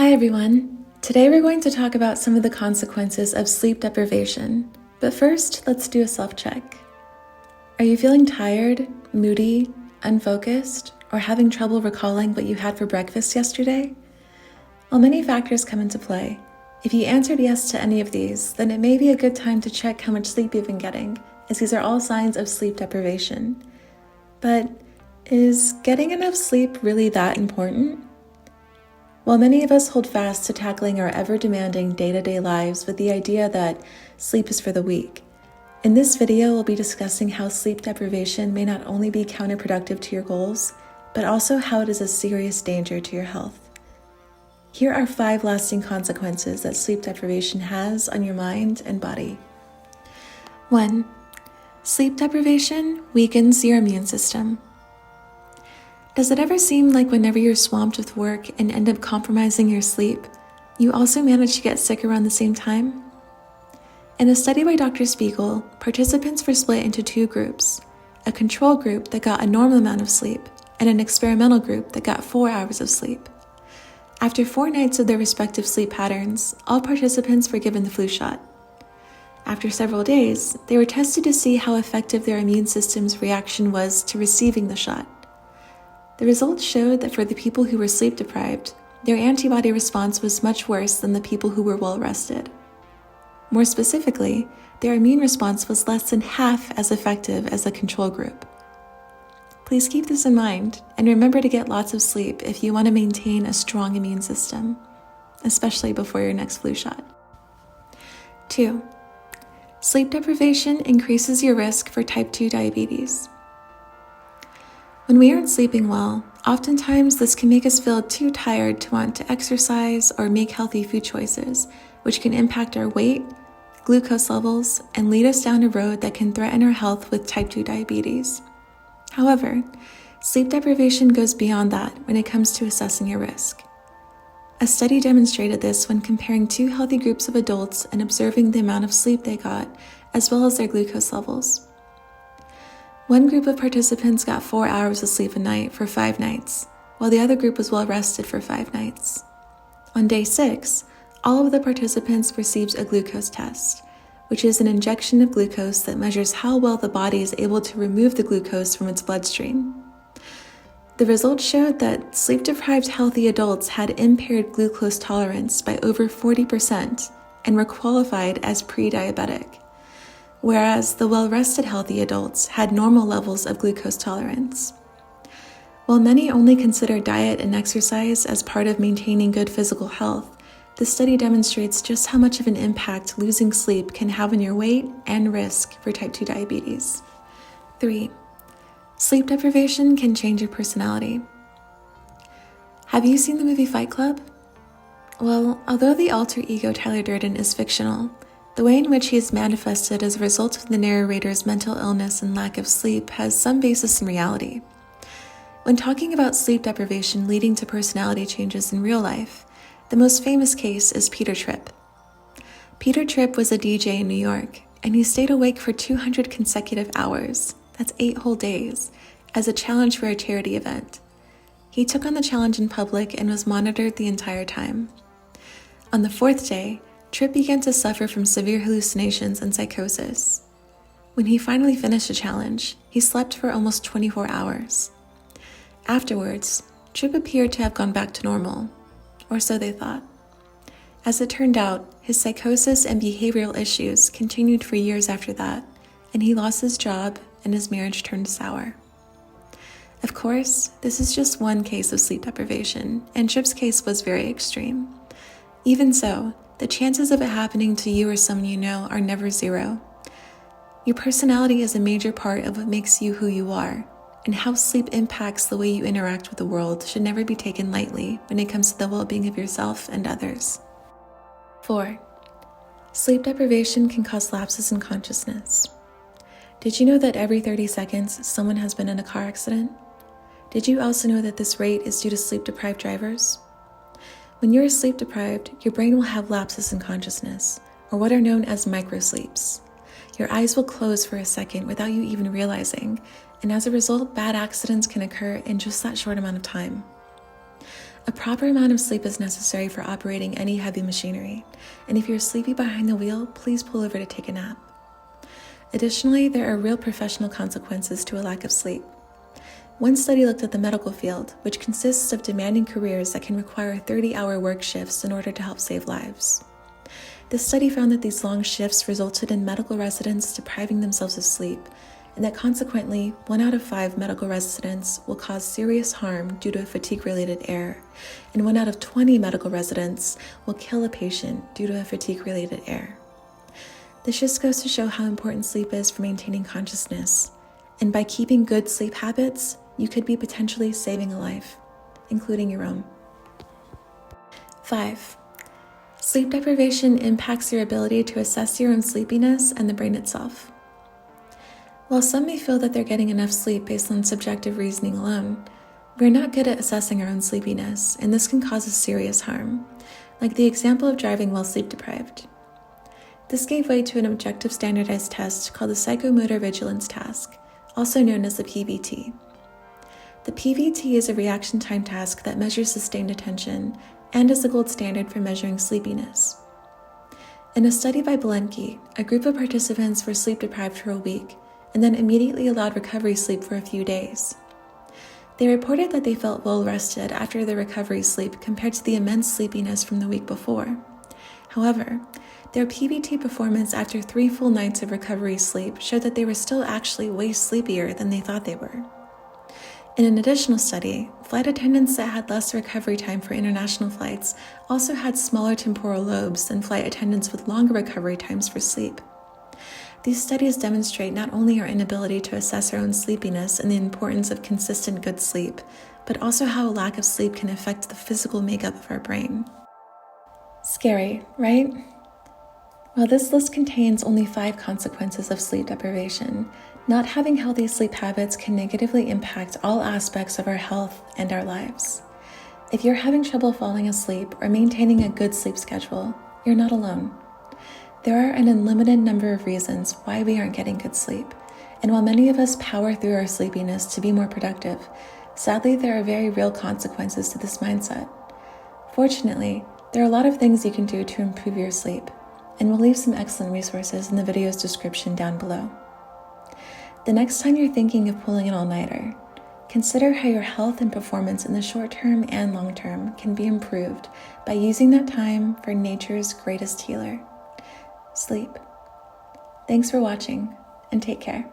Hi everyone. Today we're going to talk about some of the consequences of sleep deprivation. But first, let's do a self-check. Are you feeling tired, moody, unfocused, or having trouble recalling what you had for breakfast yesterday? Well, many factors come into play. If you answered yes to any of these, then it may be a good time to check how much sleep you've been getting, as these are all signs of sleep deprivation. But is getting enough sleep really that important? While many of us hold fast to tackling our ever-demanding day-to-day lives with the idea that sleep is for the weak, in this video we'll be discussing how sleep deprivation may not only be counterproductive to your goals, but also how it is a serious danger to your health. Here are 5 lasting consequences that sleep deprivation has on your mind and body. 1. Sleep deprivation weakens your immune system. Does it ever seem like whenever you're swamped with work and end up compromising your sleep, you also manage to get sick around the same time? In a study by Dr. Spiegel, participants were split into 2 groups, a control group that got a normal amount of sleep and an experimental group that got 4 hours of sleep. After 4 nights of their respective sleep patterns, all participants were given the flu shot. After several days, they were tested to see how effective their immune system's reaction was to receiving the shot. The results showed that for the people who were sleep deprived, their antibody response was much worse than the people who were well rested. More specifically, their immune response was less than half as effective as the control group. Please keep this in mind and remember to get lots of sleep if you want to maintain a strong immune system, especially before your next flu shot. 2. Sleep deprivation increases your risk for type 2 diabetes. When we aren't sleeping well, oftentimes this can make us feel too tired to want to exercise or make healthy food choices, which can impact our weight, glucose levels, and lead us down a road that can threaten our health with type 2 diabetes. However, sleep deprivation goes beyond that when it comes to assessing your risk. A study demonstrated this when comparing 2 healthy groups of adults and observing the amount of sleep they got, as well as their glucose levels. One group of participants got 4 hours of sleep a night for 5 nights, while the other group was well rested for 5 nights. On day 6, all of the participants received a glucose test, which is an injection of glucose that measures how well the body is able to remove the glucose from its bloodstream. The results showed that sleep-deprived healthy adults had impaired glucose tolerance by over 40% and were qualified as pre-diabetic, whereas the well-rested healthy adults had normal levels of glucose tolerance. While many only consider diet and exercise as part of maintaining good physical health, this study demonstrates just how much of an impact losing sleep can have on your weight and risk for type 2 diabetes. 3. Sleep deprivation can change your personality. Have you seen the movie Fight Club? Well, although the alter ego Tyler Durden is fictional, the way in which he is manifested as a result of the narrator's mental illness and lack of sleep has some basis in reality. When talking about sleep deprivation leading to personality changes in real life, the most famous case is Peter Tripp. Peter Tripp was a DJ in New York, and he stayed awake for 200 consecutive hours, that's 8 whole days, as a challenge for a charity event. He took on the challenge in public and was monitored the entire time. On the 4th day, Tripp began to suffer from severe hallucinations and psychosis. When he finally finished the challenge, he slept for almost 24 hours. Afterwards, Tripp appeared to have gone back to normal, or so they thought. As it turned out, his psychosis and behavioral issues continued for years after that, and he lost his job and his marriage turned sour. Of course, this is just one case of sleep deprivation, and Tripp's case was very extreme. Even so, the chances of it happening to you or someone you know are never 0. Your personality is a major part of what makes you who you are, and how sleep impacts the way you interact with the world should never be taken lightly when it comes to the well-being of yourself and others. 4. Sleep deprivation can cause lapses in consciousness. Did you know that every 30 seconds someone has been in a car accident? Did you also know that this rate is due to sleep-deprived drivers? When you're sleep-deprived, your brain will have lapses in consciousness, or what are known as microsleeps. Your eyes will close for a second without you even realizing, and as a result, bad accidents can occur in just that short amount of time. A proper amount of sleep is necessary for operating any heavy machinery, and if you're sleepy behind the wheel, please pull over to take a nap. Additionally, there are real professional consequences to a lack of sleep. One study looked at the medical field, which consists of demanding careers that can require 30-hour work shifts in order to help save lives. This study found that these long shifts resulted in medical residents depriving themselves of sleep, and that consequently, 1 out of 5 medical residents will cause serious harm due to a fatigue-related error, and 1 out of 20 medical residents will kill a patient due to a fatigue-related error. This just goes to show how important sleep is for maintaining consciousness, and by keeping good sleep habits, you could be potentially saving a life, including your own. 5. Sleep deprivation impacts your ability to assess your own sleepiness and the brain itself. While some may feel that they're getting enough sleep based on subjective reasoning alone, we're not good at assessing our own sleepiness, and this can cause us serious harm, like the example of driving while sleep-deprived. This gave way to an objective standardized test called the Psychomotor Vigilance Task, also known as the PVT. The PVT is a reaction time task that measures sustained attention and is the gold standard for measuring sleepiness. In a study by Belenke, a group of participants were sleep-deprived for a week and then immediately allowed recovery sleep for a few days. They reported that they felt well-rested after their recovery sleep compared to the immense sleepiness from the week before. However, their PVT performance after 3 full nights of recovery sleep showed that they were still actually way sleepier than they thought they were. In an additional study, flight attendants that had less recovery time for international flights also had smaller temporal lobes than flight attendants with longer recovery times for sleep. These studies demonstrate not only our inability to assess our own sleepiness and the importance of consistent good sleep, but also how a lack of sleep can affect the physical makeup of our brain. Scary, right? While this list contains only 5 consequences of sleep deprivation, not having healthy sleep habits can negatively impact all aspects of our health and our lives. If you're having trouble falling asleep or maintaining a good sleep schedule, you're not alone. There are an unlimited number of reasons why we aren't getting good sleep, and while many of us power through our sleepiness to be more productive, sadly there are very real consequences to this mindset. Fortunately, there are a lot of things you can do to improve your sleep, and we'll leave some excellent resources in the video's description down below. The next time you're thinking of pulling an all-nighter, consider how your health and performance in the short term and long term can be improved by using that time for nature's greatest healer, sleep. Thanks for watching, and take care.